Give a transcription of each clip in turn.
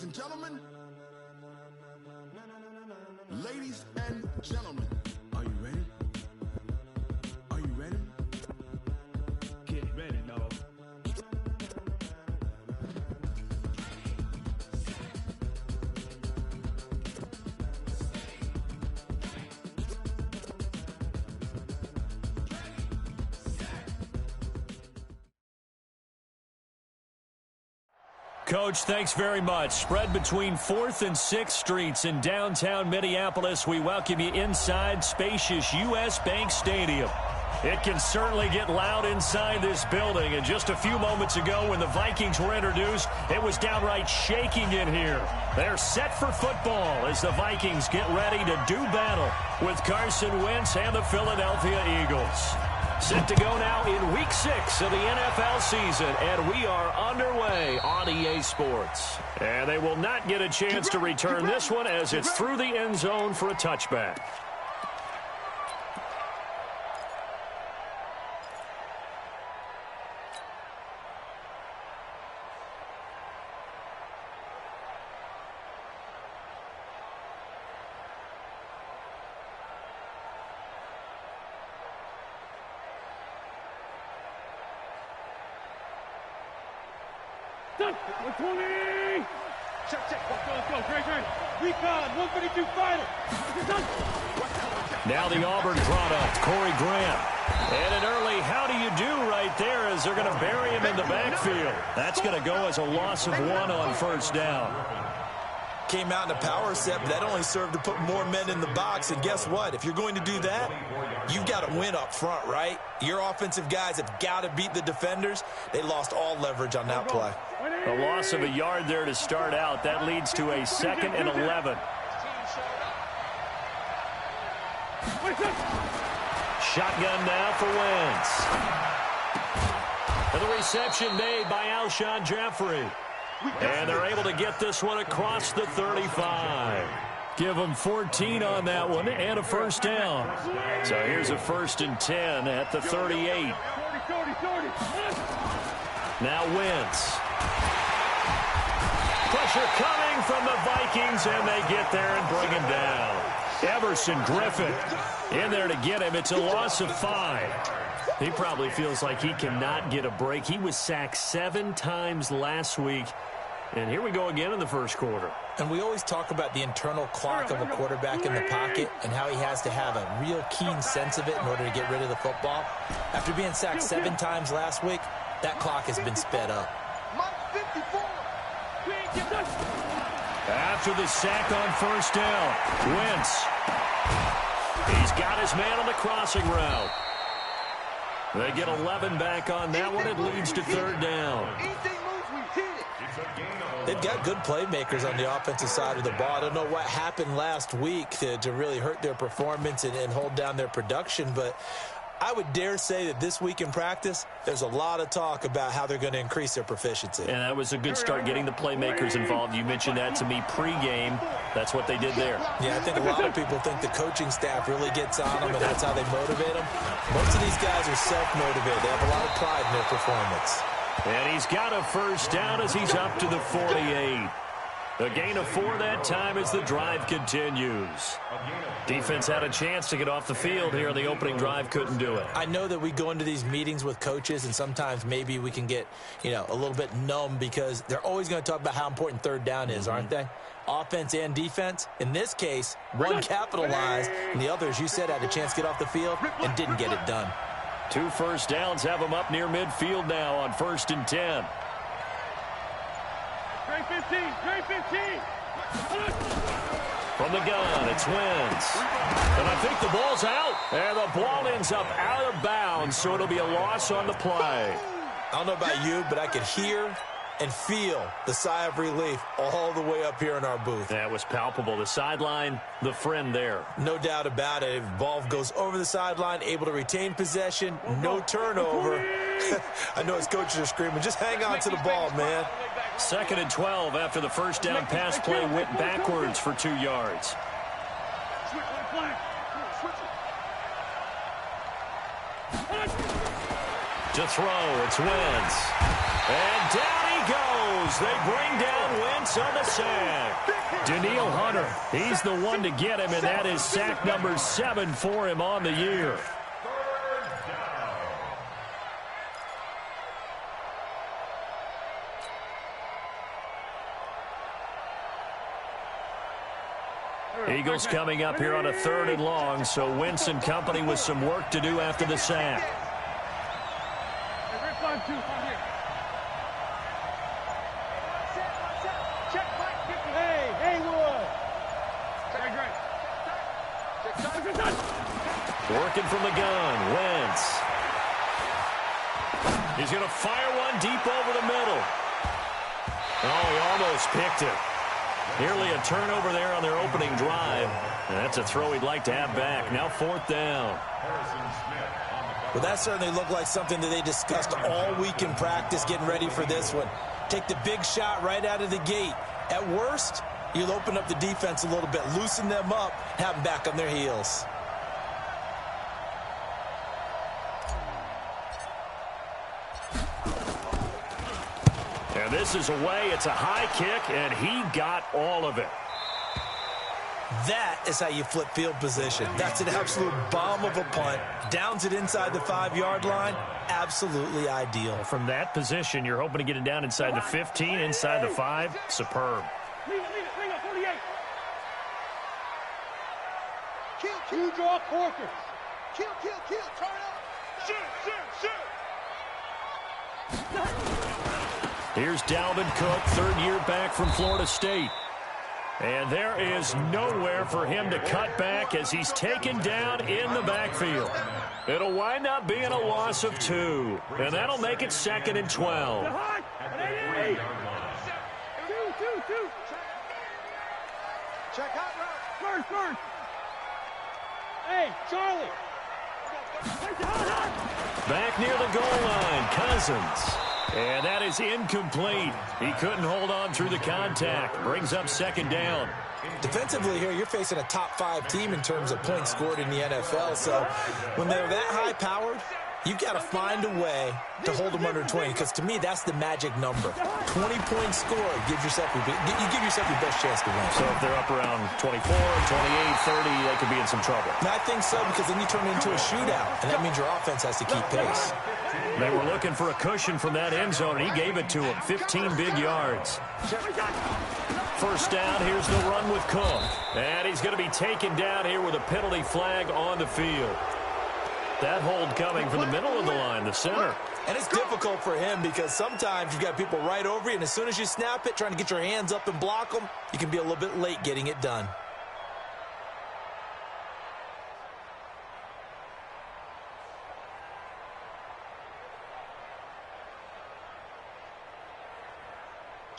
and gentlemen, ladies and gentlemen, are you ready? Are you ready? Get ready, dog. Coach, thanks very much. Spread between 4th and 6th Streets in downtown Minneapolis. We welcome you inside spacious U.S. Bank Stadium. It can certainly get loud inside this building. And just a few moments ago when the Vikings were introduced, it was downright shaking in here. They're set for football as the Vikings get ready to do battle with Carson Wentz and the Philadelphia Eagles. Set to go now in Week 6 of the NFL season, and we are underway on EA Sports. And they will not get a chance to return this one as it's through the end zone for a touchback. Done. 120. Check. Let's go. Great. Recon. 152 fighter. Done. Now the Auburn product, Corey Grant. And an early how do you do right there as they're going to bury him in the backfield. That's going to go as a loss of 1 on first down. Came out in a power set, but that only served to put more men in the box. And guess what? If you're going to do that, you've got to win up front, right? Your offensive guys have got to beat the defenders. They lost all leverage on that play. A loss of a yard there to start out. That leads to a 2nd and 11. Shotgun now for Wentz. And the reception made by Alshon Jeffrey. And they're able to get this one across the 35. Give them 14 on that one and a first down. So here's a 1st and 10 at the 38. Now Wentz. Pressure coming from the Vikings, and they get there and bring him down. Everson Griffin in there to get him. It's a loss of 5. He probably feels like he cannot get a break. He was sacked 7 times last week. And here we go again in the first quarter. And we always talk about the internal clock of a quarterback in the pocket and how he has to have a real keen sense of it in order to get rid of the football. After being sacked 7 times last week, that clock has been sped up. After the sack on first down, Wentz. He's got his man on the crossing route. They get 11 back on that one. It leads to 3rd down. They've got good playmakers on the offensive side of the ball. I don't know what happened last week to really hurt their performance and hold down their production, but I would dare say that this week in practice, there's a lot of talk about how they're going to increase their proficiency. And that was a good start getting the playmakers involved. You mentioned that to me pregame. That's what they did there. Yeah, I think a lot of people think the coaching staff really gets on them, and that's how they motivate them. Most of these guys are self-motivated. They have a lot of pride in their performance. And he's got a first down as he's up to the 48. A gain of 4 that time as the drive continues. Defense had a chance to get off the field here on the opening drive, couldn't do it. I know that we go into these meetings with coaches, and sometimes maybe we can get, a little bit numb because they're always going to talk about how important 3rd down is, aren't they? Offense and defense. In this case, one capitalized, and the other, as you said, had a chance to get off the field and didn't get it done. 2 first downs have them up near midfield now on 1st and 10. Great 15. From the gun, it's Wentz. And I think the ball's out. And the ball ends up out of bounds, so it'll be a loss on the play. I don't know about you, but I could hear and feel the sigh of relief all the way up here in our booth. That was palpable. The sideline, the friend there. No doubt about it. If the ball goes over the sideline, able to retain possession, no turnover. I know his coaches are screaming, just hang on to the ball, man. 2nd and 12 after the first down pass play went backwards for 2 yards. To throw, it's Wentz. And down he goes. They bring down Wentz on the sack. Daniil Hunter, he's the one to get him, and that is sack number 7 for him on the year. Eagles coming up here on a 3rd and long, so Wentz and company with some work to do after the sack. Working from the gun, Wentz. He's going to fire one deep over the middle. Oh, he almost picked it. Nearly a turnover there on their opening drive. And that's a throw he'd like to have back. Now 4th down. Well, that certainly looked like something that they discussed all week in practice getting ready for this one. Take the big shot right out of the gate. At worst, you'll open up the defense a little bit, loosen them up, have them back on their heels. And this is away. It's a high kick, and he got all of it. That is how you flip field position. That's an absolute bomb of a punt. Downs it inside the 5-yard line. Absolutely ideal. From that position, you're hoping to get it down inside the 15, inside the 5. Superb. Leave it, hang on, 48. Kill, draw corkers. Kill, turn up. Shoot. Here's Dalvin Cook, 3rd year back from Florida State. And there is nowhere for him to cut back as he's taken down in the backfield. It'll wind up being a loss of 2. And that'll make it 2nd and 12. Two. Check out route. First. Hey, Charlie. Back near the goal line, Cousins. And that is incomplete. He couldn't hold on through the contact. Brings up 2nd down. Defensively here, you're facing a top 5 team in terms of points scored in the NFL. So when they're that high-powered, you've got to find a way to hold them under 20, because to me, that's the magic number. 20 points scored, you give yourself your best chance to win. So if they're up around 24, 28, 30, they could be in some trouble. And I think so, because then you turn it into a shootout, and that means your offense has to keep pace. They were looking for a cushion from that end zone, and he gave it to him. 15 big yards. 1st down, here's the run with Cook. And he's going to be taken down here with a penalty flag on the field. That hold coming from the middle of the line, the center. And it's difficult for him because sometimes you've got people right over you, and as soon as you snap it, trying to get your hands up and block them, you can be a little bit late getting it done.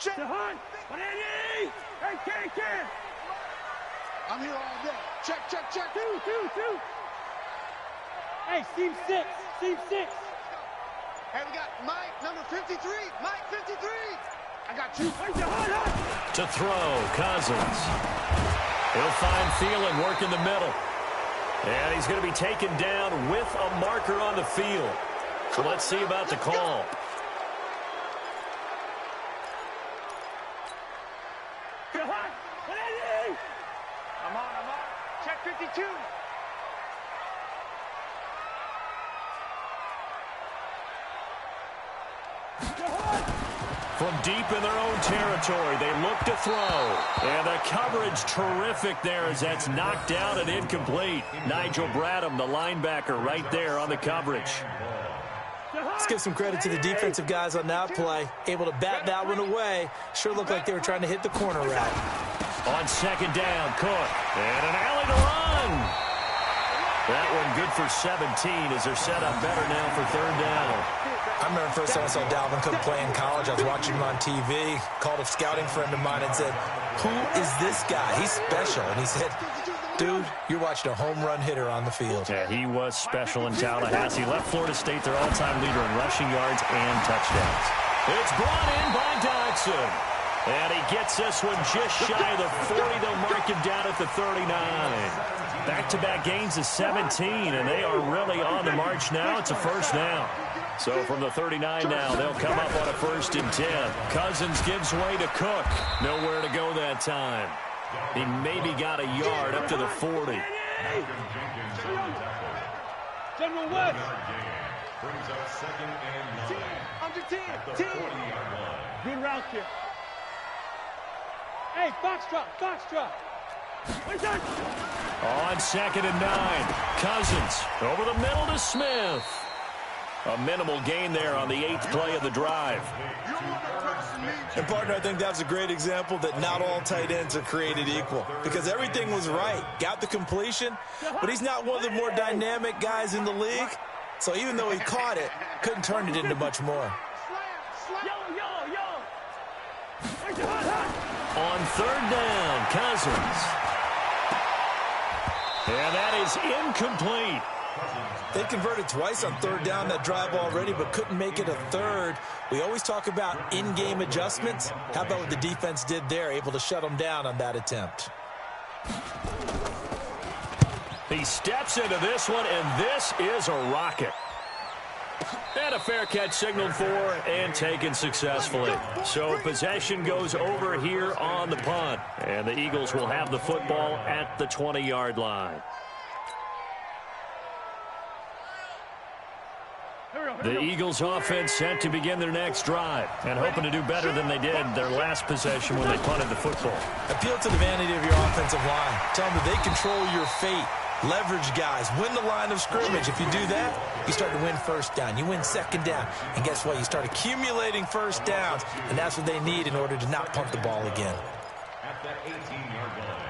The hunt. 180. Hey, Ken. I'm here all day. Check. Two. Hey, seam 6. Hey, we got Mike, number 53. Mike, 53. I got you. To throw, Cousins. He'll find Thielen work in the middle. And he's going to be taken down with a marker on the field. So let's see about the call. I'm on. Check 52. From deep in their own territory, they look to throw. And the coverage terrific there as that's knocked out and incomplete. Nigel Bradham, the linebacker, right there on the coverage. Let's give some credit to the defensive guys on that play. Able to bat that one away. Sure looked like they were trying to hit the corner route. On 2nd down, Cook. And an alley to run. That one good for 17 as they're set up better now for 3rd down. I remember the first time I saw Dalvin Cook play in college. I was watching him on TV. Called a scouting friend of mine and said, "Who is this guy? He's special." And he said, "Dude, you're watching a home run hitter on the field." Yeah, he was special in Tallahassee. Left Florida State their all-time leader in rushing yards and touchdowns. It's brought in by Dodson. And he gets this one just shy of the 40. They'll mark him down at the 39. Back-to-back gains of 17, and they are really on the march now. It's a 1st down. So from the 39 now, they'll come up on a 1st and 10. Cousins gives way to Cook. Nowhere to go that time. He maybe got a yard up to the 40. General West. Brings up 2nd and 9. Under 10. Good route here. Hey, Foxtrot. On 2nd and 9. Cousins over the middle to Smith. A minimal gain there on the 8th play of the drive. And, partner, I think that's a great example that not all tight ends are created equal, because everything was right. Got the completion, but he's not one of the more dynamic guys in the league. So even though he caught it, couldn't turn it into much more. On 3rd down, Cousins. And that is incomplete. They converted twice on 3rd down that drive already, but couldn't make it a 3rd. We always talk about in-game adjustments. How about what the defense did there, able to shut them down on that attempt? He steps into this one, and this is a rocket. And a fair catch signaled for and taken successfully. So possession goes over here on the punt. And the Eagles will have the football at the 20-yard line. The Eagles offense set to begin their next drive and hoping to do better than they did their last possession when they punted the football. Appeal to the vanity of your offensive line. Tell them that they control your fate. Leverage guys. Win the line of scrimmage. If you do that, you start to win 1st down. You win 2nd down. And guess what? You start accumulating 1st downs. And that's what they need in order to not punt the ball again. At the 18-yard line.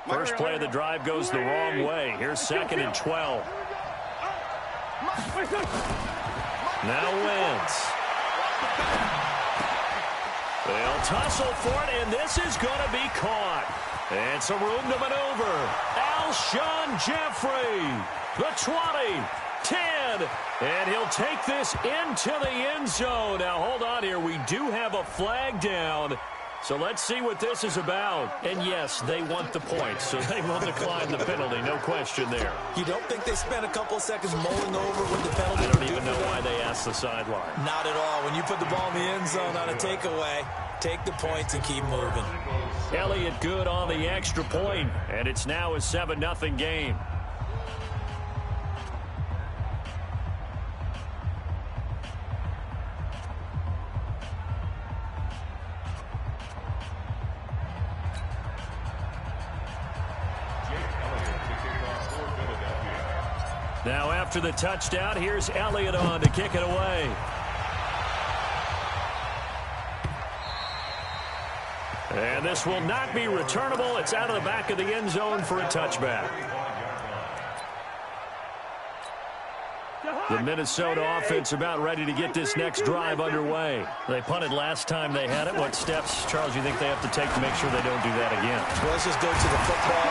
First play of the drive goes the wrong way. Here's 2nd and 12. Now Wentz. They'll tussle for it, and this is going to be caught. And some room to maneuver. Alshon Jeffrey, the 20, 10, and he'll take this into the end zone. Now, hold on here. We do have a flag down. So let's see what this is about. And yes, they want the points, so they will decline the penalty. No question there. You don't think they spent a couple of seconds mulling over what the penalty I don't even know why they asked the sideline. Not at all. When you put the ball in the end zone on a takeaway, take the points and keep moving. Elliott good on the extra point, and it's now a 7-0 game. Now after the touchdown, here's Elliott on to kick it away. And this will not be returnable. It's out of the back of the end zone for a touchback. The Minnesota offense about ready to get this next drive underway. They punted last time they had it. What steps, Charles, you think they have to take to make sure they don't do that again? Well, let's just go to the football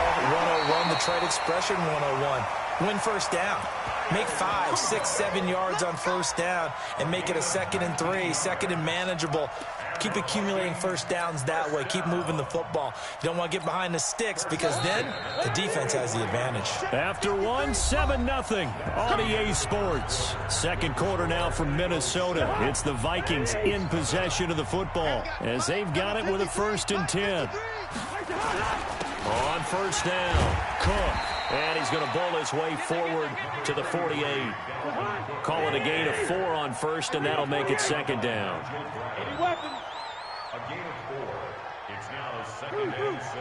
101, the trade expression 101. Win 1st down. Make 5, 6, 7 yards on 1st down and make it a 2nd and 3, 2nd and manageable. Keep accumulating 1st downs that way. Keep moving the football. You don't want to get behind the sticks because then the defense has the advantage. After 7-0 on EA Sports. Second quarter now from Minnesota. It's the Vikings in possession of the football as they've got it with a 1st and 10. On 1st down, Cook. And he's going to bowl his way forward to the 48. Call it a gain of 4 on 1st, and that'll make it 2nd down. A gain of 4. It's now 2nd and 6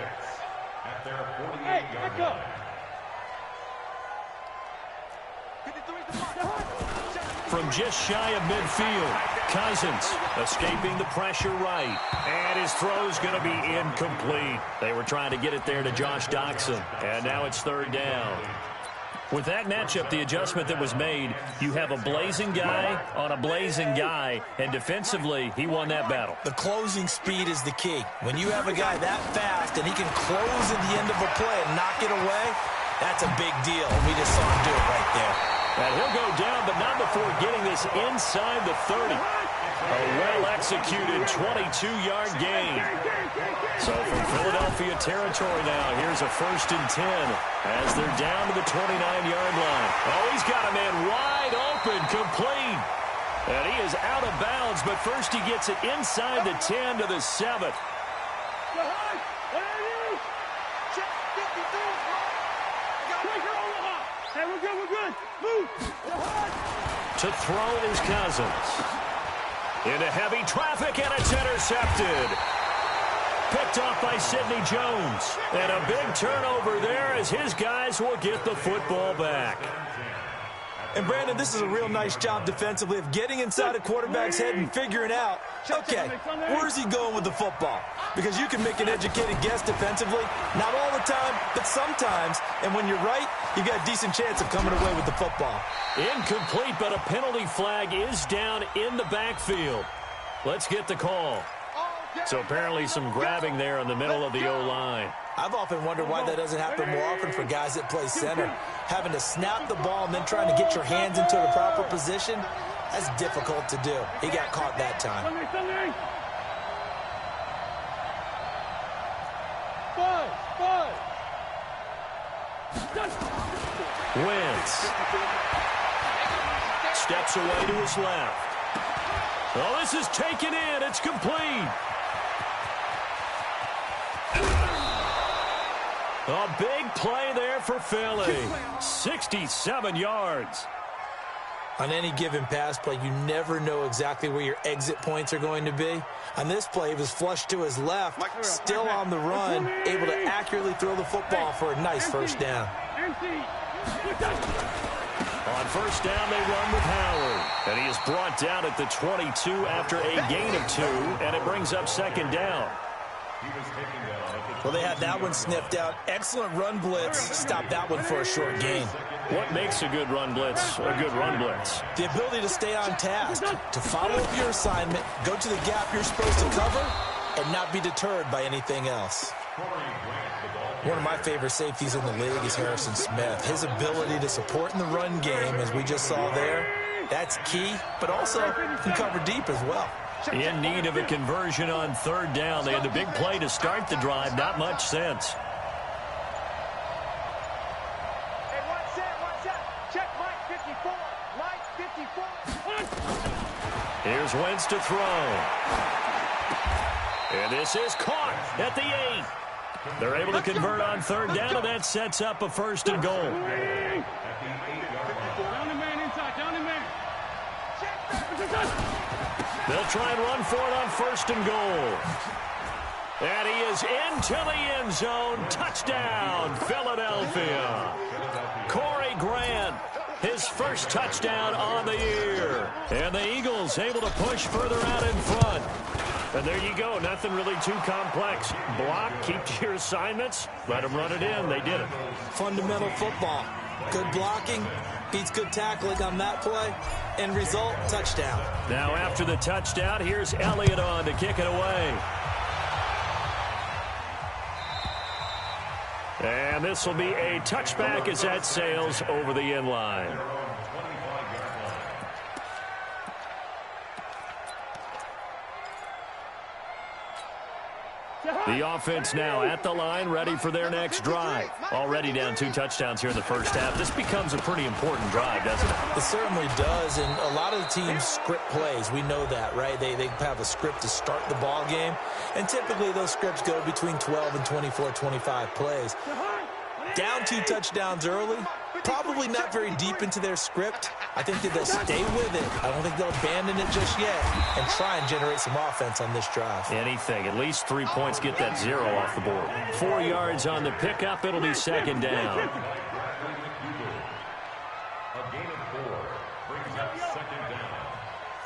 at their 48-yard line. From just shy of midfield, Cousins escaping the pressure right. And his throw's going to be incomplete. They were trying to get it there to Josh Doxson. And now it's 3rd down. With that matchup, the adjustment that was made, you have a blazing guy on a blazing guy, and defensively, he won that battle. The closing speed is the key. When you have a guy that fast and he can close at the end of a play and knock it away, that's a big deal. We just saw him do it right there. And he'll go down, but not before getting this inside the 30. A well-executed 22-yard gain. So from Philadelphia territory now, here's a 1st and 10 as they're down to the 29-yard line. Oh, he's got a man wide open, complete. And he is out of bounds, but first he gets it inside the 10 to the 7. Hey, we're good. Move. To throw is Cousins. Into heavy traffic, and it's intercepted. Picked off by Sidney Jones. And a big turnover there as his guys will get the football back. And, Brandon, this is a real nice job defensively of getting inside a quarterback's head and figuring out, okay, where's he going with the football? Because you can make an educated guess defensively, not all the time, but sometimes. And when you're right, you've got a decent chance of coming away with the football. Incomplete, but a penalty flag is down in the backfield. Let's get the call. So apparently some grabbing there in the middle of the O-line. I've often wondered why that doesn't happen more often for guys that play center. Having to snap the ball and then trying to get your hands into the proper position, that's difficult to do. He got caught that time. Wentz steps away to his left. Oh, this is taken in. It's complete. A big play there for Philly. 67 yards. On any given pass play, you never know exactly where your exit points are going to be. On this play, he was flushed to his left, still on the run, able to accurately throw the football for a nice first down. On first down, they run with Howard. And he is brought down at the 22 after a gain of 2, and it brings up 2nd down. Well, they had that one sniffed out. Excellent run blitz. Stop that one for a short gain. What makes a good run blitz a good run blitz? The ability to stay on task, to follow up your assignment, go to the gap you're supposed to cover, and not be deterred by anything else. One of my favorite safeties in the league is Harrison Smith. His ability to support in the run game, as we just saw there, that's key, but also can cover deep as well. In need of a conversion on 3rd down. They had the big play to start the drive. Not much sense. Hey, one set. Check Mike 54. Mike 54. Here's Wentz to throw. And this is caught at the 8. They're able to convert on 3rd down, and that sets up a 1st and goal. Down the man inside. Down the man. They'll try and run for it on 1st and goal. And he is into the end zone. Touchdown, Philadelphia. Corey Grant, his first touchdown on the year. And the Eagles able to push further out in front. And there you go. Nothing really too complex. Block, keep to your assignments, let them run it in. They did it. Fundamental football. Good blocking, beats good tackling on that play. End result, touchdown. Now after the touchdown, here's Elliott on to kick it away. And this will be a touchback as that sails over the end line. The offense now at the line, ready for their next drive. Already down 2 touchdowns here in the first half. This becomes a pretty important drive, doesn't it? It certainly does, and a lot of the teams script plays. We know that, right? They have a script to start the ball game, and typically those scripts go between 12 and 24, 25 plays. Down 2 touchdowns early, probably not very deep into their script. I think that they'll stay with it. I don't think they'll abandon it just yet and try and generate some offense on this drive. Anything. At least 3 points, get that 0 off the board. 4 yards on the pickup. It'll be 2nd down. A gain of 4 brings up 2nd down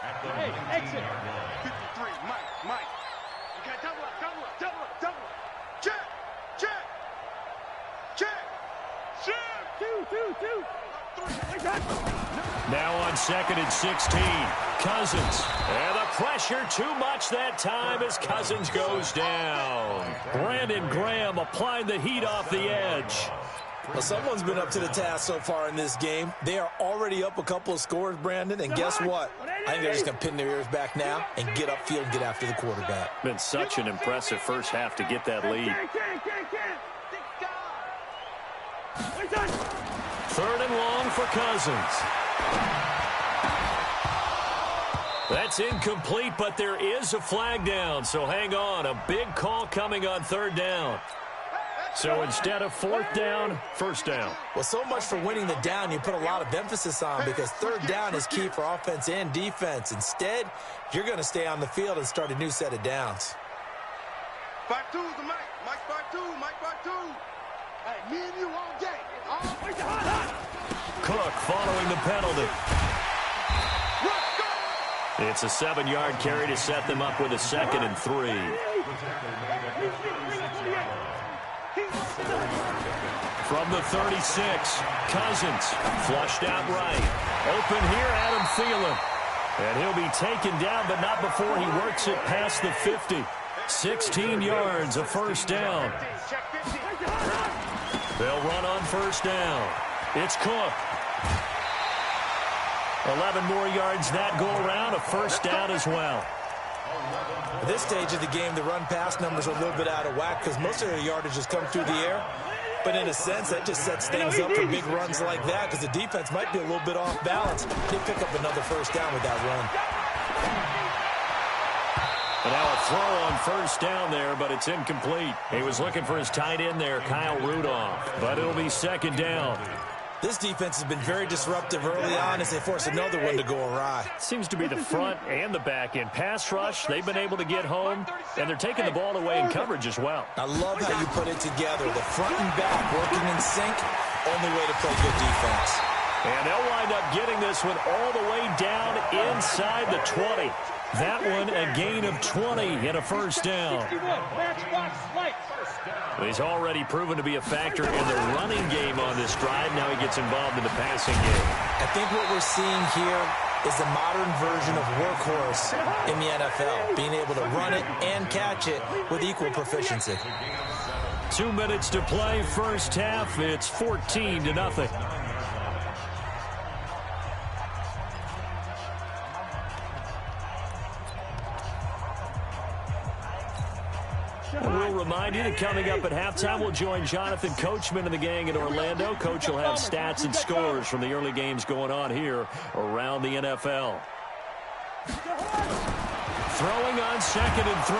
at the 19-yard line. 53, Mike. You got double up. Check. Two. Now on 2nd and 16. Cousins. And the pressure too much that time as Cousins goes down. Brandon Graham applying the heat off the edge. Well, someone's been up to the task so far in this game. They are already up a couple of scores, Brandon, and guess what? I think they're just going to pin their ears back now and get upfield and get after the quarterback. Been such an impressive first half to get that lead. 3rd and long for Cousins. That's incomplete, but there is a flag down, so hang on. A big call coming on 3rd down. So instead of 4th down, 1st down. Well, so much for winning the down you put a lot of emphasis on because 3rd down is key for offense and defense. Instead, you're going to stay on the field and start a new set of downs. 5-2 is the Mike. Mike 5-2. Mike 5-2. Hey, me and you all day. Cook following the penalty. It's a 7-yard carry to set them up with a 2nd and 3. From the 36, Cousins flushed out right. Open here, Adam Thielen. And he'll be taken down, but not before he works it past the 50. 16 yards, a 1st down. They'll run on 1st down. It's Cook. 11 more yards that go around, a 1st down as well. At this stage of the game, the run-pass numbers are a little bit out of whack because most of their yardage has come through the air. But in a sense, that just sets things up for big runs like that because the defense might be a little bit off balance. They pick up another 1st down with that run. And now a throw on 1st down there, but it's incomplete. He was looking for his tight end there, Kyle Rudolph. But it'll be 2nd down. This defense has been very disruptive early on as they force another one to go awry. Seems to be the front and the back end. Pass rush, they've been able to get home, and they're taking the ball away in coverage as well. I love how you put it together. The front and back working in sync, only way to play good defense. And they'll wind up getting this one all the way down inside the 20. That one a gain of 20 and a 1st down. He's already proven to be a factor in the running game on this drive. Now he gets involved in the passing game. I think what we're seeing here is the modern version of workhorse in the NFL, being able to run it and catch it with equal proficiency. 2 minutes to play, first half. It's 14-0. We'll remind you that coming up at halftime, we'll join Jonathan Coachman and the gang in Orlando. Coach will have stats and scores from the early games going on here around the NFL. Throwing on 2nd and 3.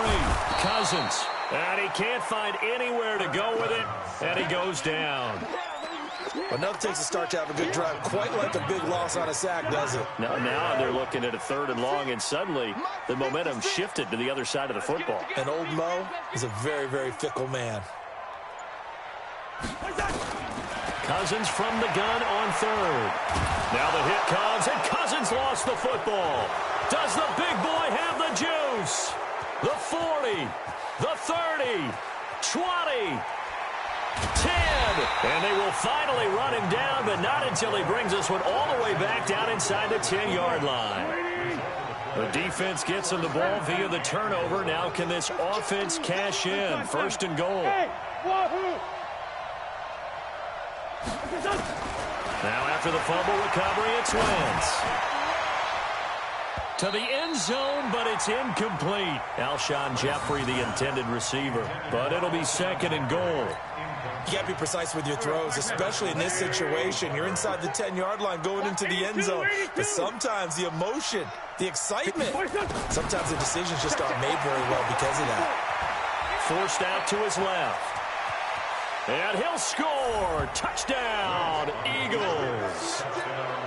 Cousins. And he can't find anywhere to go with it, and he goes down. Enough takes a start to have a good drive, quite like a big loss on a sack, does it? Now they're looking at a 3rd and long, and suddenly the momentum shifted to the other side of the football. And old Mo is a very, very fickle man. Cousins from the gun on 3rd. Now the hit comes, and Cousins lost the football. Does the big boy have the juice? The 40, the 30, 20, 10, and they will finally run him down, but not until he brings this one all the way back down inside the 10-yard line. The defense gets him the ball via the turnover. Now can this offense cash in? 1st and goal. Now after the fumble recovery, it's Wentz. To the end zone, but it's incomplete. Alshon Jeffrey, the intended receiver. But it'll be 2nd and goal. You got to be precise with your throws, especially in this situation. You're inside the 10-yard line going into the end zone. But sometimes the emotion, the excitement, sometimes the decisions just aren't made very well because of that. Forced out to his left. And he'll score. Touchdown, Eagles.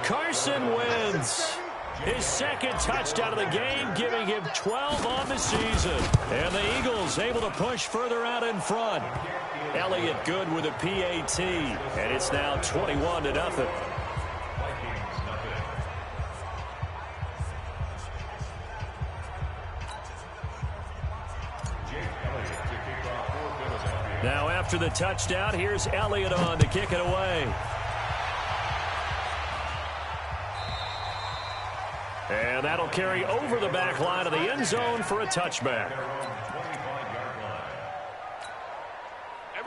Carson Wentz. His 2nd touchdown of the game, giving him 12 on the season. And the Eagles able to push further out in front. Elliott good with a PAT. And it's now 21-0. Now after the touchdown, here's Elliott on to kick it away. And that'll carry over the back line of the end zone for a touchback.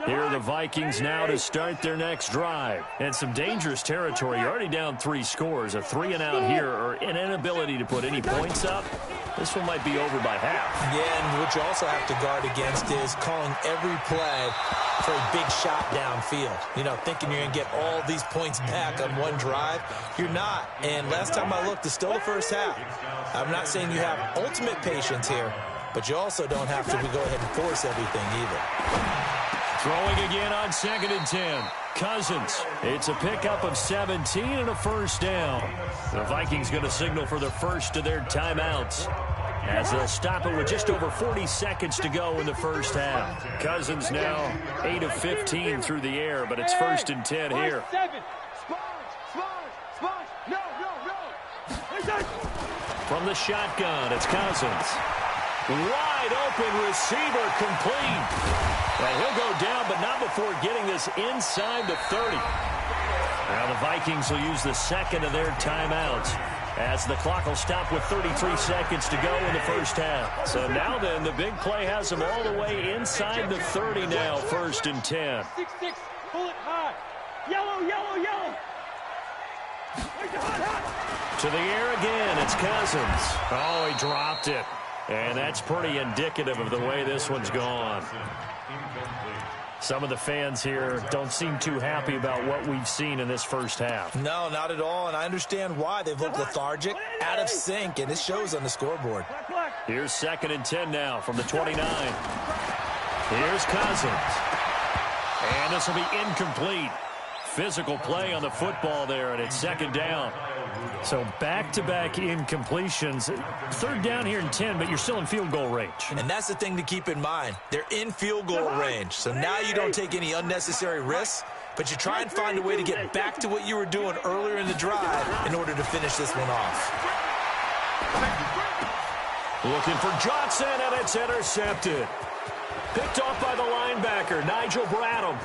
Here are the Vikings now to start their next drive. And some dangerous territory. You're already down 3 scores. A 3-and-out here or an inability to put any points up. This one might be over by half. Yeah, and what you also have to guard against is calling every play for a big shot downfield. You know, thinking you're going to get all these points back on one drive. You're not. And last time I looked, it's still the first half. I'm not saying you have ultimate patience here, but you also don't have to go ahead and force everything either. Throwing again on 2nd and 10. Cousins. It's a pickup of 17 and a first down. The Vikings going to signal for the first of their timeouts, as they'll stop it with just over 40 seconds to go in the first half. Cousins now 8 of 15 through the air, but it's 1st and 10 here. From the shotgun, it's Cousins. Wide open receiver, complete. And he'll go down, but not before getting this inside the 30. Now the Vikings will use the second of their timeouts, as the clock will stop with 33 seconds to go in the first half. So now then, the big play has them all the way inside the 30 now, 1st and 10. 6-6, pull it high. Yellow, yellow, yellow. To the air again, it's Cousins. Oh, he dropped it. And that's pretty indicative of the way this one's gone. Some of the fans here don't seem too happy about what we've seen in this first half. No, not at all, and I understand why. They've looked lethargic, out of sync, and it shows on the scoreboard. Here's 2nd and 10 now from the 29. Here's Cousins. And this will be incomplete. Physical play on the football there, and it's 2nd down. So back-to-back incompletions. 3rd down here in 10, but you're still in field goal range. And that's the thing to keep in mind. They're in field goal range. So now you don't take any unnecessary risks, but you try and find a way to get back to what you were doing earlier in the drive in order to finish this one off. Looking for Johnson, and it's intercepted. Picked off by the linebacker, Nigel Bradham.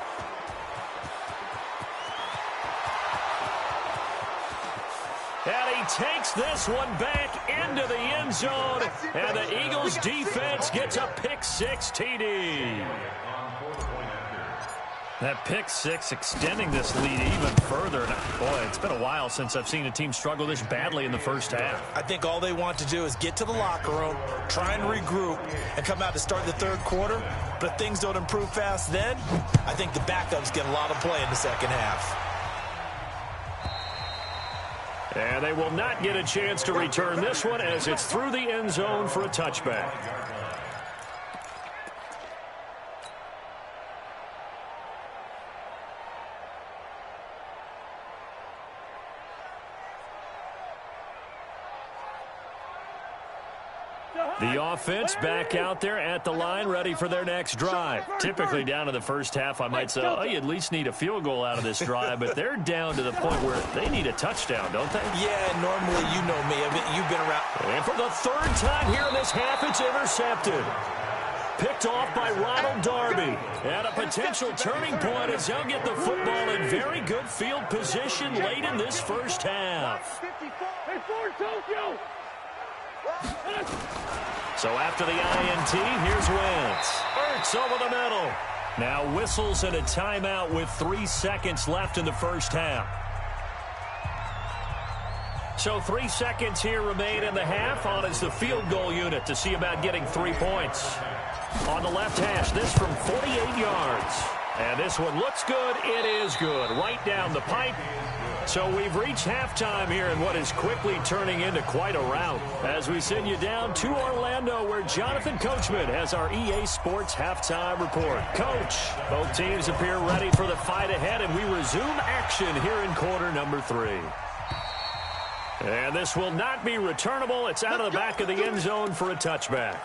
And he takes this one back into the end zone, and the Eagles defense gets a pick-6 TD. That pick-6 extending this lead even further. And boy, it's been a while since I've seen a team struggle this badly in the first half. I think all they want to do is get to the locker room, try and regroup, and come out to start the 3rd quarter. But if things don't improve fast then, I think the backups get a lot of play in the 2nd half. And they will not get a chance to return this one, as it's through the end zone for a touchback. The offense back out there at the line, ready for their next drive. Typically down to the first half, I might say, oh, you at least need a field goal out of this drive, but they're down to the point where they need a touchdown, don't they? Yeah, normally, you know me. You've been around. And for the 3rd time here in this half, it's intercepted. Picked off by Ronald Darby. And a potential turning point as they'll get the football in very good field position late in this first half. So after the INT, here's Wentz. Ertz over the middle. Now whistles and a timeout with 3 seconds left in the first half. So 3 seconds here remain in the half. On is the field goal unit to see about getting 3 points. On the left hash, this from 48 yards. And this one looks good. It is good. Right down the pipe. So we've reached halftime here in what is quickly turning into quite a rout, as we send you down to Orlando, where Jonathan Coachman has our EA Sports halftime report. Coach, both teams appear ready for the fight ahead, and we resume action here in quarter number 3. And this will not be returnable. It's out of the back of the end zone for a touchback.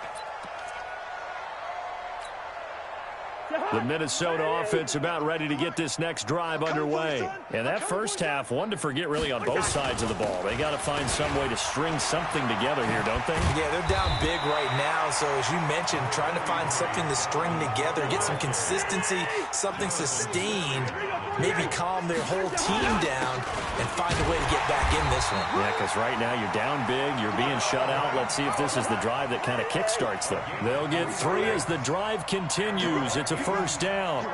The Minnesota offense about ready to get this next drive underway. And that first half, one to forget really on both sides of the ball. They got to find some way to string something together here, don't they? Yeah, they're down big right now. So as you mentioned, trying to find something to string together, get some consistency, something sustained, maybe calm their whole team down. and find a way to get back in this one. Yeah, because right now you're down big. You're being shut out. Let's see if this is the drive that kind of kickstarts them. They'll get 3 as the drive continues. It's a first down.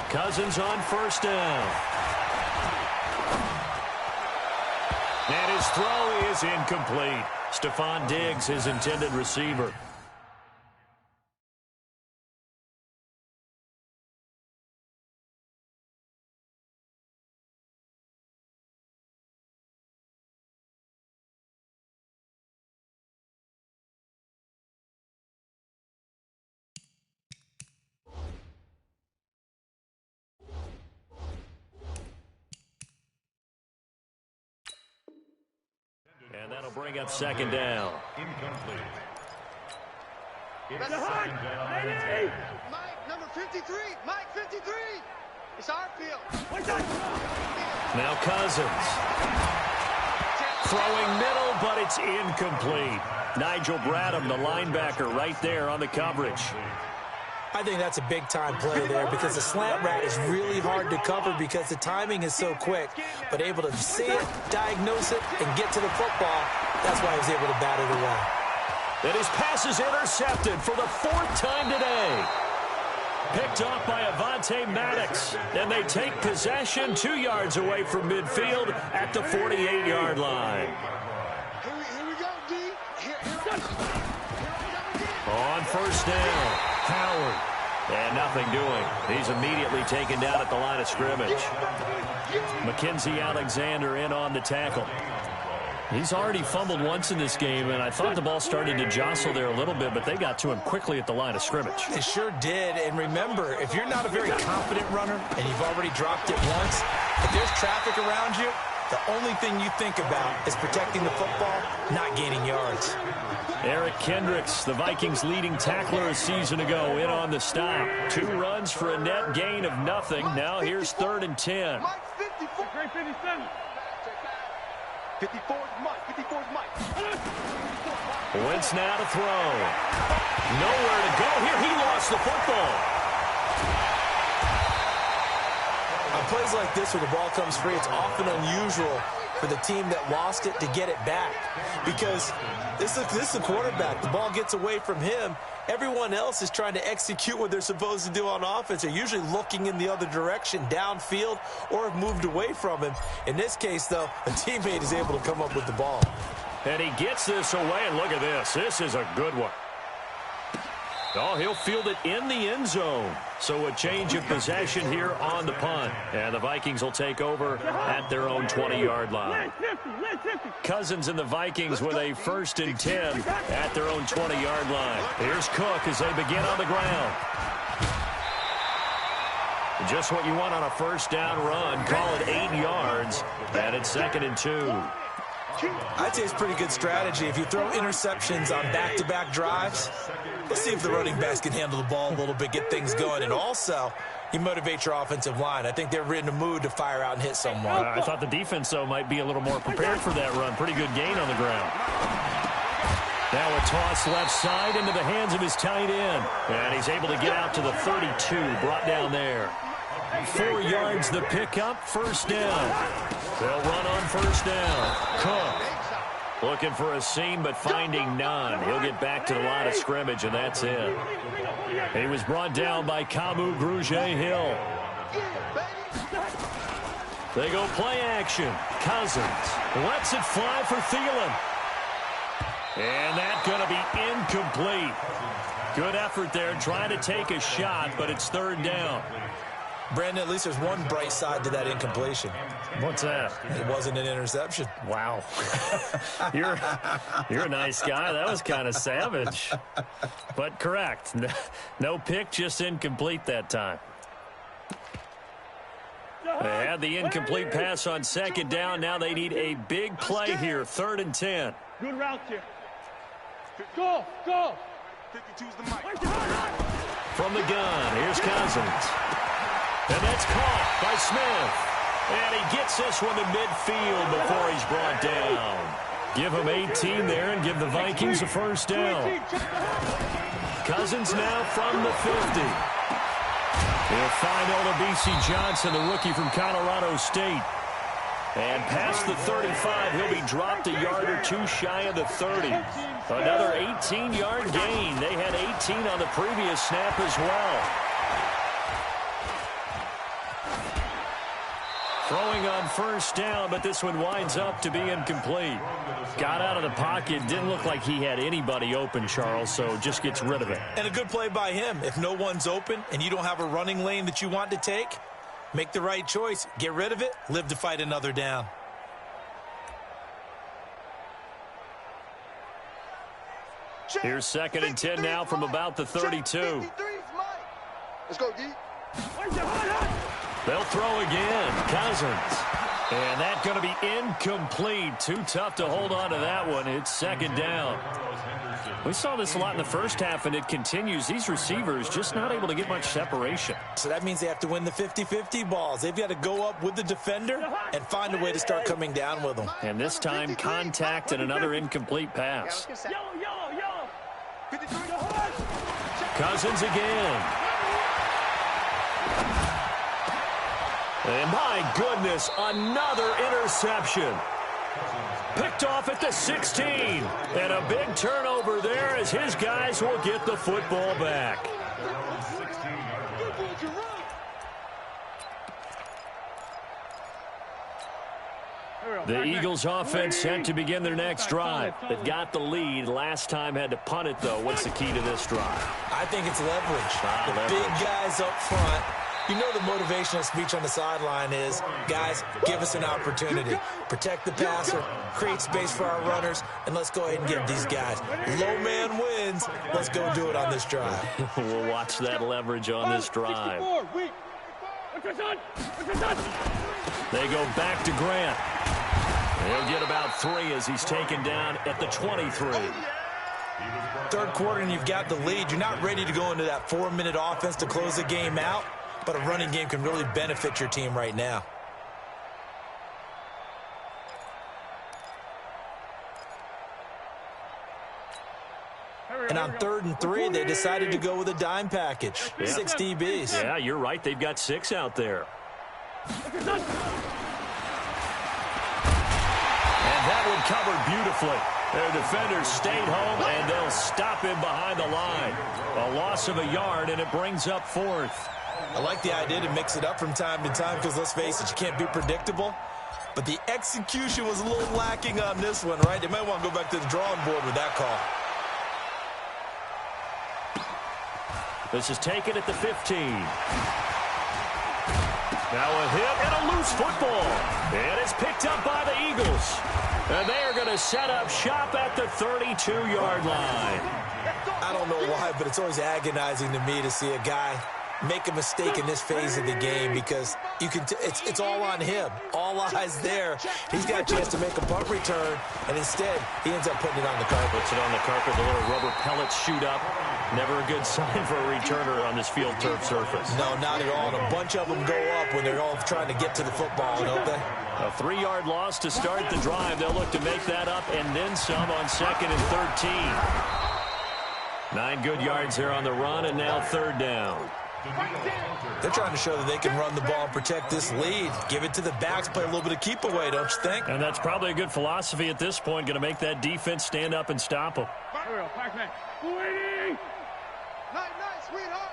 Cousins on first down. And his throw is incomplete. Stephon Diggs, his intended receiver. And that'll bring up second down. Incomplete. It's That's second hard. down and Lady. 10. Mike, number 53. Mike, 53. It's our field. Now Cousins. Throwing middle, but it's incomplete. Nigel Bradham, the linebacker, right there on the coverage. I think that's a big-time play there because the slant route is really hard to cover because the timing is so quick. But able to see it, diagnose it, and get to the football, that's why he was able to bat it away. And his pass is intercepted for the 4th time today. Picked off by Avonte Maddox. And they take possession 2 yards away from midfield at the 48-yard line. Here we go, D. On first down, Howard. And nothing doing. He's immediately taken down at the line of scrimmage. Mackenzie Alexander in on the tackle. He's already fumbled once in this game, and I thought the ball started to jostle there a little bit, but they got to him quickly at the line of scrimmage. They sure did. And remember, if you're not a very confident runner and you've already dropped it once, if there's traffic around you, the only thing you think about is protecting the football, not gaining yards. Eric Kendricks, the Vikings' leading tackler a season ago, in on the stop. 2 runs for a net gain of nothing. Now here's 3rd and 10. Mike, 54. Great 57. 54 is Mike. 54 is Mike. Wentz now to throw. Nowhere to go here. He lost the football. On plays like this where the ball comes free, it's often unusual for the team that lost it to get it back because this is the quarterback. The ball gets away from him. Everyone else is trying to execute what they're supposed to do on offense. They're usually looking in the other direction, downfield, or have moved away from him. In this case, though, a teammate is able to come up with the ball. And he gets this away, and look at this. This is a good one. Oh, he'll field it in the end zone. So a change of possession here on the punt. And the Vikings will take over at their own 20-yard line. Cousins and the Vikings with a 1st and 10 at their own 20-yard line. Here's Cook as they begin on the ground. Just what you want on a first down run. Call it 8 yards. And it's 2nd and 2. I'd say it's pretty good strategy. If you throw interceptions on back-to-back drives, let's see if the running backs can handle the ball a little bit, get things going. And also, you motivate your offensive line. I think they're in a mood to fire out and hit someone. I thought the defense, though, might be a little more prepared for that run. Pretty good gain on the ground. Now a toss left side into the hands of his tight end. And he's able to get out to the 32, brought down there. 4 yards the pickup, first down. They'll run on first down. Cook looking for a seam, but finding none. He'll get back to the line of scrimmage, and that's it. He was brought down by Kamu Grugier-Hill. They go play action. Cousins lets it fly for Thielen. And that's going to be incomplete. Good effort there, trying to take a shot, but it's 3rd down. Brandon, at least there's one bright side to that incompletion. What's that? It wasn't an interception. Wow. You're a nice guy. That was kind of savage. But correct. No pick, just incomplete that time. They had the incomplete pass on 2nd down. Now they need a big play here. 3rd and 10. Good route here. Go. 52's the Mike. From the gun, here's Cousins. And that's caught by Smith. And he gets this one to midfield before he's brought down. Give him 18 there and give the Vikings a first down. Cousins now from the 50. He'll find Olabisi Johnson, the rookie from Colorado State. And past the 35, he'll be dropped a yard or two shy of the 30. Another 18-yard gain. They had 18 on the previous snap as well. Throwing on first down, but this one winds up to be incomplete. Got out of the pocket. Didn't look like he had anybody open, Charles, so just gets rid of it. And a good play by him. If no one's open and you don't have a running lane that you want to take, make the right choice. Get rid of it. Live to fight another down. Here's 2nd and 10 now from about the 32. Let's go, D. They'll throw again. Cousins. And that's going to be incomplete. Too tough to hold on to that one. It's 2nd down. We saw this a lot in the first half, and it continues. These receivers just not able to get much separation. So that means they have to win the 50-50 balls. They've got to go up with the defender and find a way to start coming down with them. And this time, contact and another incomplete pass. Cousins again. And my goodness, another interception. Picked off at the 16. And a big turnover there as his guys will get the football back. The Eagles offense set to begin their next drive. They've got the lead. Last time had to punt it, though. What's the key to this drive? I think it's leverage. Big guys up front. You know the motivational speech on the sideline is, guys, give us an opportunity. Protect the passer, create space for our runners, and let's go ahead and give these guys. Low man wins. Let's go do it on this drive. We'll watch that leverage on this drive. They go back to Grant. He'll get about 3 as he's taken down at the 23. Third quarter and you've got the lead. You're not ready to go into that 4-minute offense to close the game out, but a running game can really benefit your team right now. And on 3rd and 3, they decided to go with a dime package. 6 DBs. Yeah, you're right. They've got 6 out there. And that one covered beautifully. Their defenders stayed home, and they'll stop him behind the line. A loss of a yard, and it brings up 4th. I like the idea to mix it up from time to time because, let's face it, you can't be predictable. But the execution was a little lacking on this one, right? They might want to go back to the drawing board with that call. This is taken at the 15. Now a hit and a loose football. And it's picked up by the Eagles. And they are going to set up shop at the 32-yard line. I don't know why, but it's always agonizing to me to see a guy make a mistake in this phase of the game because you can it's all on him. All eyes there. He's got a chance to make a punt return, and instead he ends up putting it on the carpet. Puts it on the carpet. The little rubber pellets shoot up. Never a good sign for a returner on this field turf surface. No, not at all. And a bunch of them go up when they're all trying to get to the football, don't they? A 3-yard loss to start the drive. They'll look to make that up and then some on 2nd and 13. 9 good yards there on the run, and now 3rd down. They're trying to show that they can run the ball and protect this lead. Give it to the backs, play a little bit of keep away, don't you think? And that's probably a good philosophy at this point. Going to make that defense stand up and stop them. Nice, sweetheart.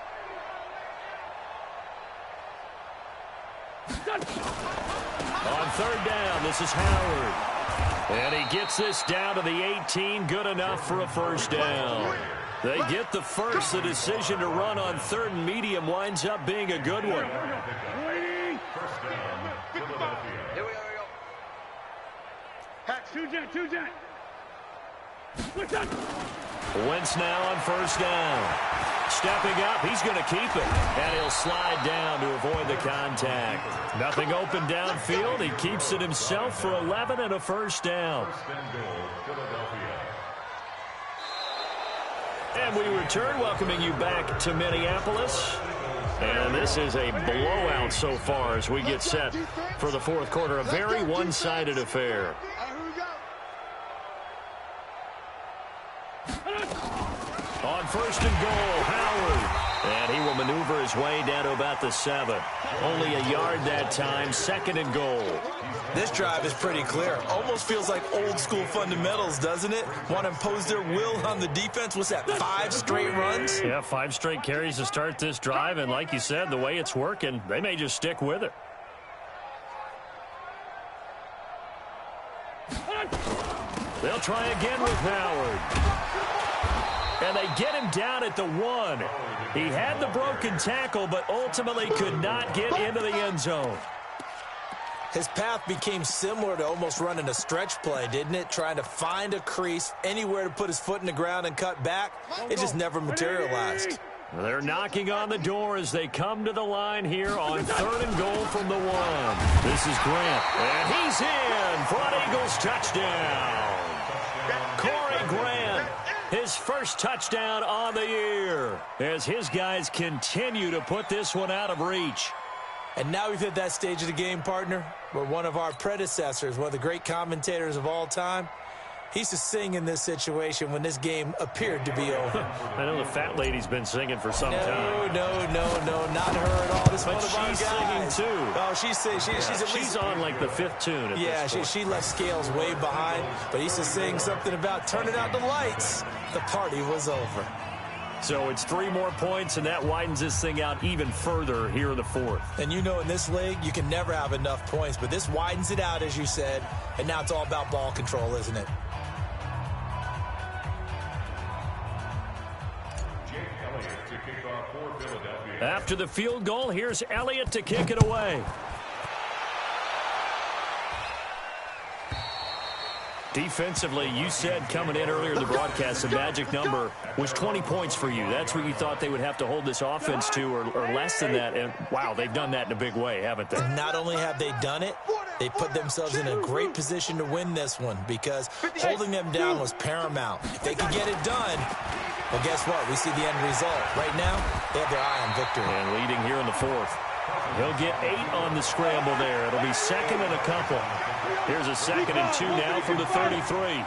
On 3rd down, this is Howard. And he gets this down to the 18. Good enough for a 1st down. They get the first. The decision to run on 3rd and medium winds up being a good one. Here we go. Hacks, 2 jet. Wentz now on 1st down. Stepping up, he's going to keep it. And he'll slide down to avoid the contact. Nothing open downfield. He keeps it himself for 11 and a 1st down. And we return, welcoming you back to Minneapolis. And this is a blowout so far as we get set for the 4th quarter. A very one-sided affair. On 1st and goal, Howard. And he will maneuver his way down to about the 7. Only a yard that time, 2nd and goal. This drive is pretty clear. Almost feels like old school fundamentals, doesn't it? Want to impose their will on the defense. What's that, 5 straight runs? Yeah, 5 straight carries to start this drive. And like you said, the way it's working, they may just stick with it. They'll try again with Howard. And they get him down at the 1. He had the broken tackle, but ultimately could not get into the end zone. His path became similar to almost running a stretch play, didn't it? Trying to find a crease, anywhere to put his foot in the ground and cut back. It just never materialized. They're knocking on the door as they come to the line here on 3rd and goal from the 1. This is Grant, and he's in for an Eagles touchdown. Corey Grant, his first touchdown on the year, as his guys continue to put this one out of reach. And now we've hit that stage of the game, partner, where one of our predecessors, one of the great commentators of all time, he used to sing in this situation when this game appeared to be over. I know the fat lady's been singing for some time. No, not her at all. This but one of our she's guys. singing too. Oh, she's on like the 5th tune. At yeah, this point. she left Scales way behind, but he used to sing something about turning out the lights. The party was over. So it's 3 more points, and that widens this thing out even further here in the 4th. And you know in this league, you can never have enough points, but this widens it out, as you said, and now it's all about ball control, isn't it? After the field goal, here's Elliott to kick it away. Defensively, you said coming in earlier in the broadcast, the magic number was 20 points for you. That's what you thought they would have to hold this offense to, or less than that. And, wow, they've done that in a big way, haven't they? Not only have they done it, they put themselves in a great position to win this one because holding them down was paramount. If they could get it done, well, guess what? We see the end result. Right now, they have their eye on victory. And leading here in the 4th. He'll get 8 on the scramble there. It'll be 2nd and a couple. Here's a 2nd and 2 now from the 33.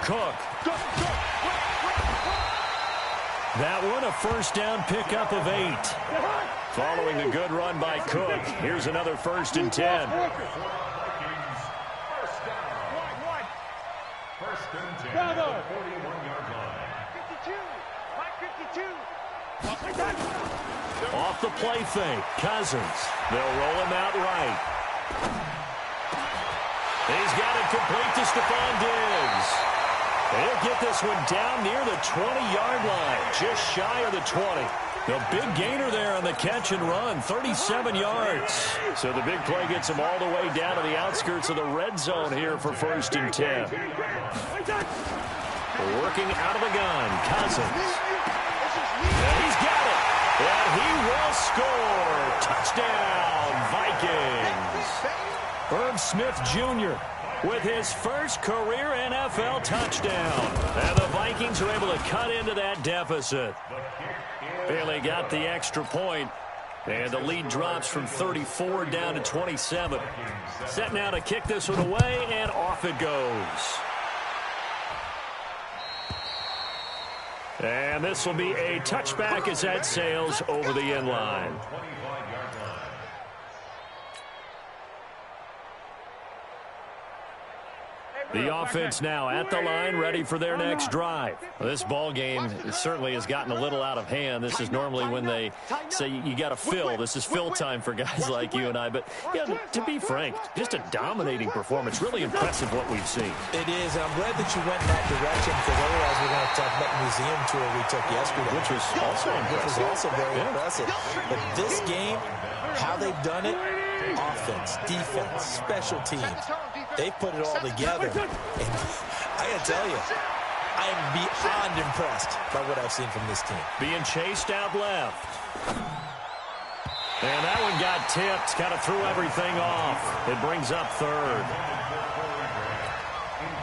Cook. That one, a first down pickup of 8. Following the good run by Cook, here's another 1st and 10. Off the play fake, Cousins. They'll roll him out right. He's got it complete to Stephon Diggs. He'll get this one down near the 20-yard line, just shy of the 20. The big gainer there on the catch and run, 37 yards. So the big play gets him all the way down to the outskirts of the red zone here for 1st and 10. Working out of the gun, Cousins. And he's got it. And he will score. Touchdown, Vikings. Herb Smith Jr. with his first career NFL touchdown. And the Vikings are able to cut into that deficit. Bailey got the extra point, and the lead drops from 34 down to 27. Set now to kick this one away, and off it goes. And this will be a touchback as that sails over the end line. The offense now at the line, ready for their next drive. Well, this ball game certainly has gotten a little out of hand. This is normally when they say you got to fill. This is fill time for guys like you and I. But yeah, to be frank, just a dominating performance. Really impressive what we've seen. It is, and I'm glad that you went in that direction because otherwise we're going to talk about the museum tour we took yesterday. Which was also impressive. Which was also very impressive. But this game, how they've done it, offense, defense, special teams, they've put it all together. And I got to tell you, I am beyond impressed by what I've seen from this team. Being chased out left. And that one got tipped, kind of threw everything off. It brings up 3rd.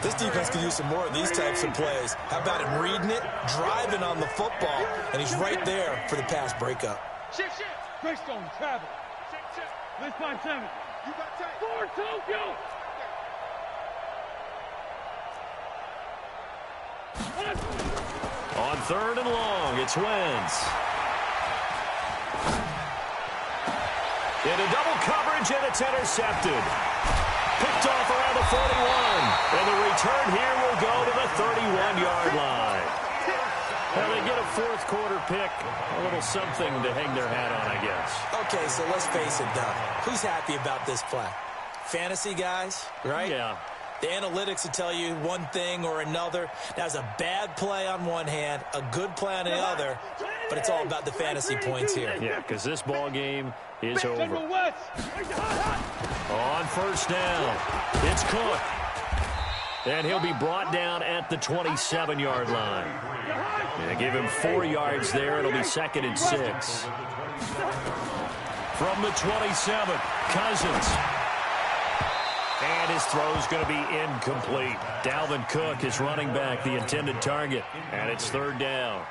This defense could use some more of these types of plays. How about him reading it, driving on the football, and he's right there for the pass breakup. Shift. Greystone, travel. Lift 5-7. You got time. Forward, Tokyo. 3rd and long. It's Wentz. Into double coverage, and it's intercepted. Picked off around the 41. And the return here will go to the 31-yard line. Well, they get a 4th quarter pick. A little something to hang their hat on, I guess. Okay, so let's face it, Doug. Who's happy about this play? Fantasy guys, right? Yeah. The analytics will tell you one thing or another. That's a bad play on one hand, a good play on the other, but it's all about the fantasy points here. Yeah, because this ball game is over. On 1st down, it's Cook. And he'll be brought down at the 27-yard line. Yeah, give him 4 yards there. It'll be 2nd and 6. From the 27, Cousins. And his throw's going to be incomplete. Dalvin Cook is running back, the intended target. And it's 3rd down.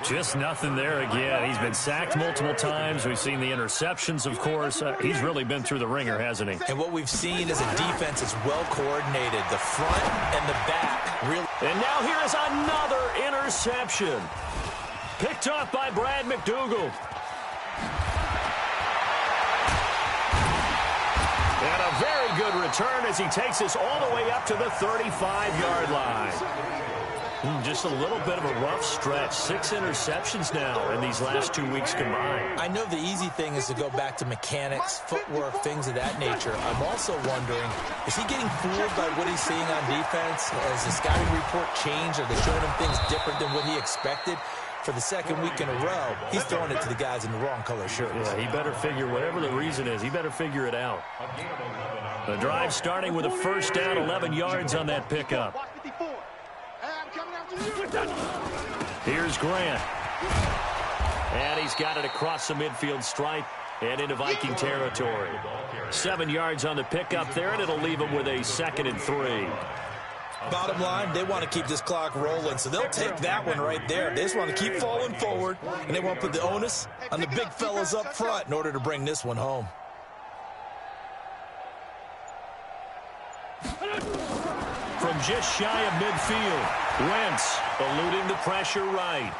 Just nothing there again. He's been sacked multiple times. We've seen the interceptions, of course. He's really been through the ringer, hasn't he? And what we've seen is a defense that's well coordinated. The front and the back. And now here is another interception. Picked off by Brad McDougald. And a very good return as he takes us all the way up to the 35-yard line. Just a little bit of a rough stretch. 6 interceptions now in these last 2 weeks combined. I know the easy thing is to go back to mechanics, footwork, things of that nature. I'm also wondering, is he getting fooled by what he's seeing on defense? Has the scouting report changed? Are they showing him things different than what he expected? For the 2nd week in a row, he's throwing it to the guys in the wrong color shirts. Yeah, he better figure, whatever the reason is, he better figure it out. The drive starting with a 1st down, 11 yards on that pickup. Here's Grant. And he's got it across the midfield stripe and into Viking territory. 7 yards on the pickup there, and it'll leave him with a 2nd and 3. Bottom line, they want to keep this clock rolling, so they'll take that one right there. They just want to keep falling forward, and they want to put the onus on the big fellas up front in order to bring this one home. From just shy of midfield, Wentz eluding the pressure right.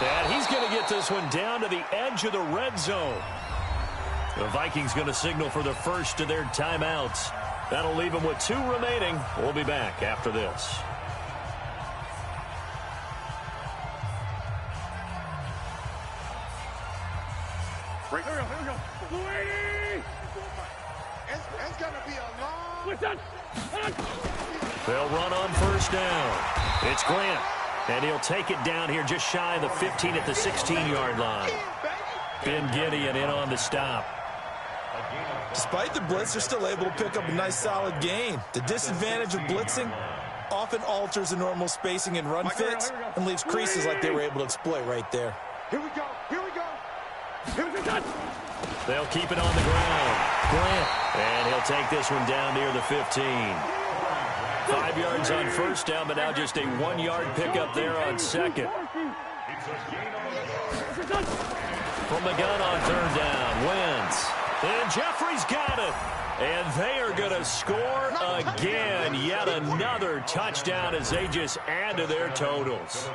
And he's going to get this one down to the edge of the red zone. The Vikings going to signal for the first of their timeouts. That'll leave them with 2 remaining. We'll be back after this. Here we go. It's going to be a long... They'll run on 1st down. It's Grant. And he'll take it down here just shy of the 15 at the 16-yard line. Ben Gideon in on the stop. Despite the blitz, they're still able to pick up a nice, solid gain. The disadvantage of blitzing often alters the normal spacing and run fits and leaves creases like they were able to exploit right there. Here we go. They'll keep it on the ground. Grant. And he'll take this one down near the 15. 5 yards on 1st down, but now just a 1-yard pickup there on 2nd. From the gun on 3rd down, Wentz. And Jeffrey's got it. And they are going to score again. Yet another touchdown as they just add to their totals.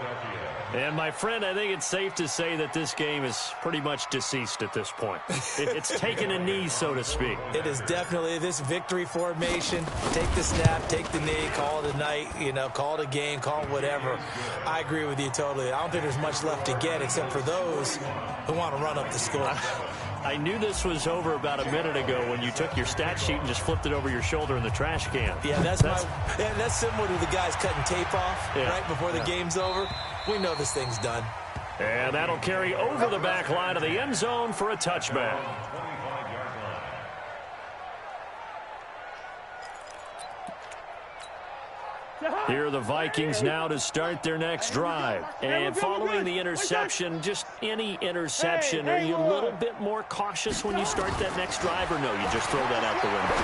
And, my friend, I think it's safe to say that this game is pretty much deceased at this point. It's taken a knee, so to speak. It is definitely this victory formation. Take the snap, take the knee, call it a night, call it a game, call it whatever. I agree with you totally. I don't think there's much left to get except for those who want to run up the score. I knew this was over about a minute ago when you took your stat sheet and just flipped it over your shoulder in the trash can. Yeah, that's similar to the guys cutting tape off right before the game's over. We know this thing's done. And that'll carry over the back line of the end zone for a touchback. Here are the Vikings now to start their next drive. And following the interception, just any interception, are you a little bit more cautious when you start that next drive, or no, you just throw that out the window?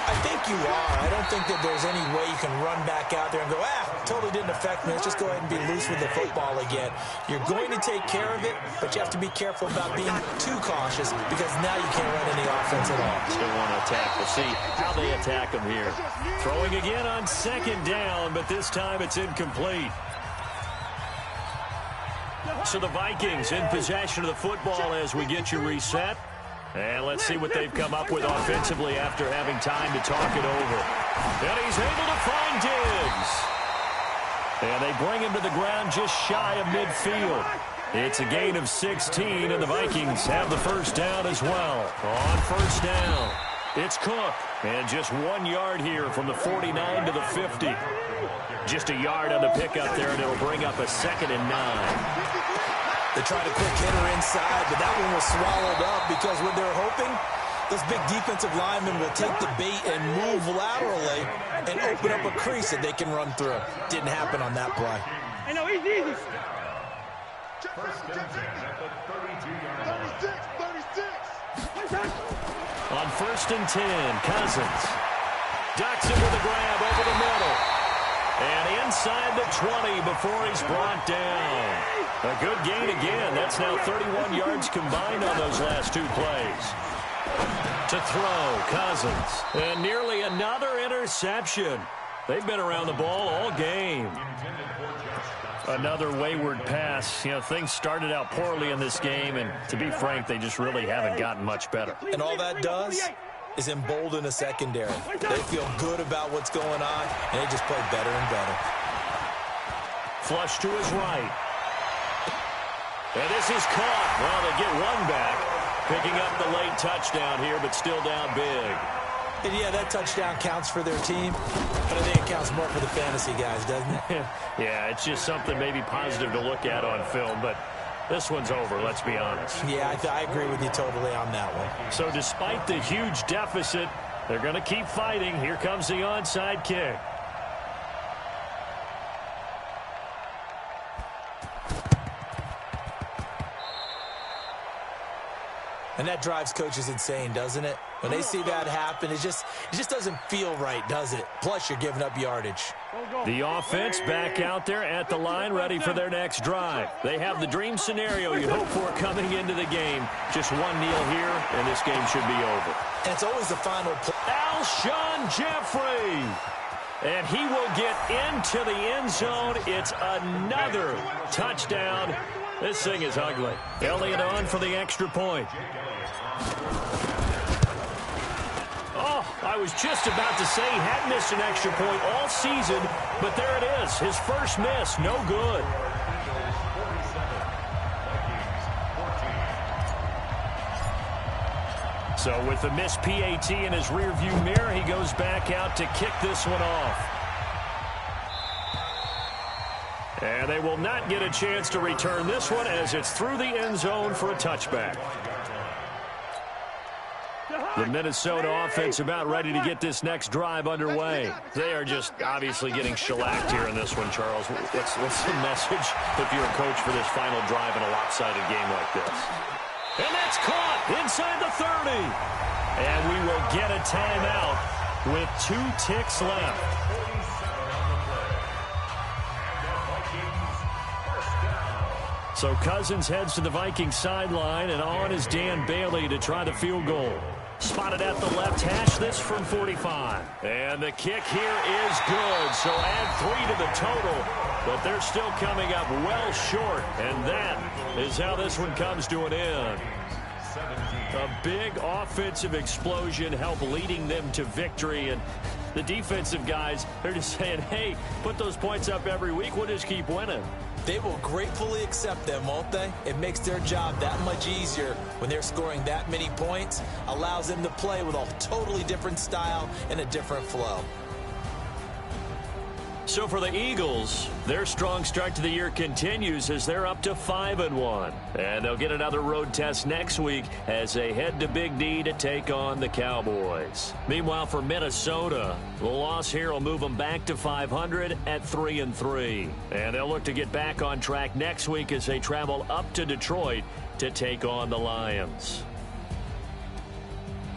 I think you are. I don't think that there's any way you can run back out there and go, totally didn't affect me. Let's just go ahead and be loose with the football again. You're going to take care of it, but you have to be careful about being too cautious because now you can't run any offense at all. Still want to attack. We'll see how they attack them here. Throwing again on second down, but this time it's incomplete. So the Vikings in possession of the football as we get you reset. And let's see what they've come up with offensively after having time to talk it over. And he's able to find Diggs. And they bring him to the ground just shy of midfield. It's a gain of 16, and the Vikings have the first down as well. On first down, it's Cook. And just 1 yard here from the 49 to the 50. Just a yard on the pickup there, and it'll bring up a 2nd and 9. They tried a quick hitter inside, but that one was swallowed up because what they're hoping, those big defensive linemen will take the bait and move laterally and open up a crease that they can run through. Didn't happen on that play. Hey, no, he's easy. First and 10 at the 32-yard line. 36. On first and 10, Cousins ducks it with a grab over the middle. And inside the 20 before he's brought down. A good gain again. That's now 31 yards combined on those last 2 plays. To throw, Cousins. And nearly another interception. They've been around the ball all game. Another wayward pass. You know, things started out poorly in this game, and to be frank, they just really haven't gotten much better. And all that does is embolden a secondary. They feel good about what's going on, and they just play better and better. Flush to his right. And this is caught. Well, they get one back. Picking up the late touchdown here, but still down big. And yeah, that touchdown counts for their team, but I think it counts more for the fantasy guys, doesn't it? Yeah, it's just something maybe positive to look at on film, but this one's over, let's be honest. Yeah, I agree with you totally on that one. So despite the huge deficit, they're going to keep fighting. Here comes the onside kick. And that drives coaches insane, doesn't it? When they see that happen, it just doesn't feel right, does it? Plus, you're giving up yardage. The offense back out there at the line, ready for their next drive. They have the dream scenario you hope for coming into the game. Just one kneel here, and this game should be over. And it's always the final play. Alshon Jeffrey. And he will get into the end zone. It's another touchdown. This thing is ugly. Elliott on for the extra point. Oh, I was just about to say he hadn't missed an extra point all season, but there it is. His first miss, no good. So with the missed PAT in his rearview mirror, he goes back out to kick this one off. And they will not get a chance to return this one as it's through the end zone for a touchback. The Minnesota offense about ready to get this next drive underway. They are just obviously getting shellacked here in this one, Charles. What's the message if you're a coach for this final drive in a lopsided game like this? And that's caught inside the 30. And we will get a timeout with 2 ticks left. So Cousins heads to the Vikings sideline, and on is Dan Bailey to try the field goal. Spotted at the left hash, this from 45. And the kick here is good, so add 3 to the total. But they're still coming up well short, and that is how this one comes to an end. A big offensive explosion helped leading them to victory, and the defensive guys, they're just saying, hey, put those points up every week, we'll just keep winning. They will gratefully accept them, won't they? It makes their job that much easier when they're scoring that many points, allows them to play with a totally different style and a different flow. So for the Eagles, their strong start to the year continues as they're up to 5-1. And they'll get another road test next week as they head to Big D to take on the Cowboys. Meanwhile, for Minnesota, the loss here will move them back to 500 at 3-3. And they'll look to get back on track next week as they travel up to Detroit to take on the Lions.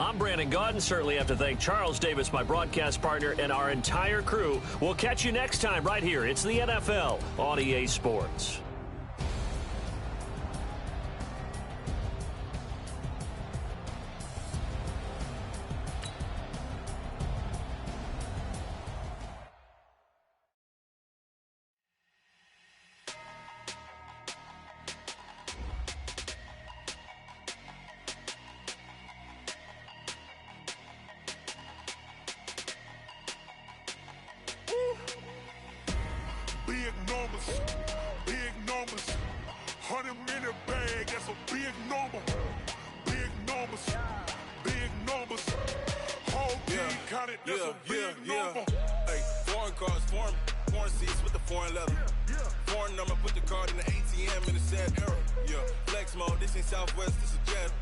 I'm Brandon Gaudin. Certainly have to thank Charles Davis, my broadcast partner, and our entire crew. We'll catch you next time right here. It's the NFL on EA Sports. Big numbers, big numbers. 100-minute bag, that's a big number. Big numbers, big numbers. Whole team counted, that's a big number. Hey, foreign cars, foreign seats with the foreign leather. Foreign number, put the card in the ATM in the sad era. Yeah, flex mode, this ain't Southwest, this is Jet.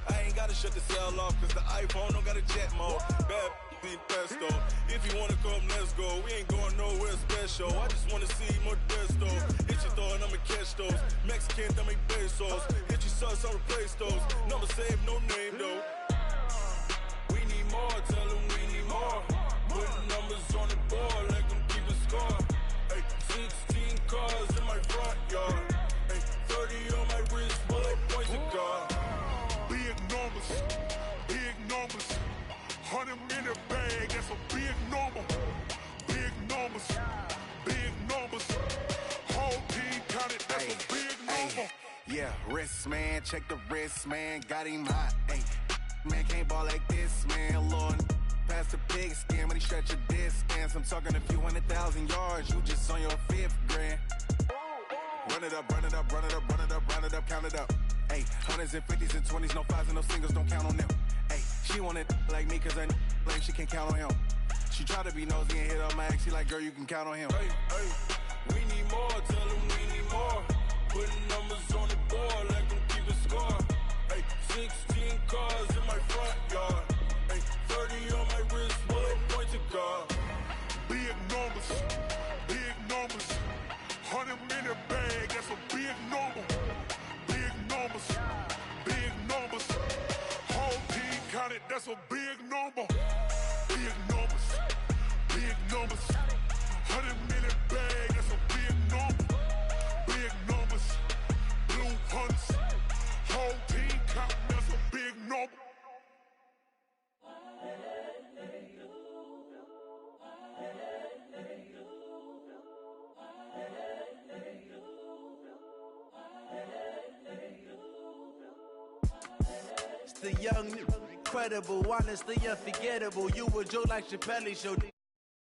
I ain't gotta shut the cell off, cause the iPhone don't got a jet mode. Bad be pesto. If you wanna come, let's go. We ain't going nowhere special. I just wanna see more desto. Hit your throw and I'ma catch those. Mexican, that make pesos. Hit your sus, I'll replace those. Number save, no name though. We need more, tell them we need more. Putting numbers on the board, let them keep a score. Hey, 16 cars in my front yard. Hey, 30 on my wrist, bullet points a car. Big numbers, big numbers. 100-minute bag, that's a big number. Big numbers, big numbers. Whole team counted, that's a big number. Yeah, wrist man, check the wrist man, got him hot. Ay, man can't ball like this, man. Lord, past the pig skin when he stretch your distance. I'm talking a few 100,000 yards, you just on your 5th grand. Run it up, run it up, run it up, run it up, run it up, count it up. Ay, 100s and 50s and 20s, no 5s and no singles, don't count on them. Ay, she wanted like me cause I like she can count on him. She tried to be nosy and hit up my ex, she like, girl, you can count on him. Hey, we need more, tell them we need more. Putting numbers on the board, let them keep a score. Hey, 16 cars in my front yard. Hey, 30 on my wrist, bullet points a car. Big numbers, big numbers. 100-minute bag, that's a big number. Big numbers, big numbers. Whole team counted, that's a big number. Big numbers, big numbers. 100-minute bag, that's a big number. Big numbers, blue hunts. Whole team counting, that's a big number. The young, incredible, honestly unforgettable. You were Joe like Chappelle Show.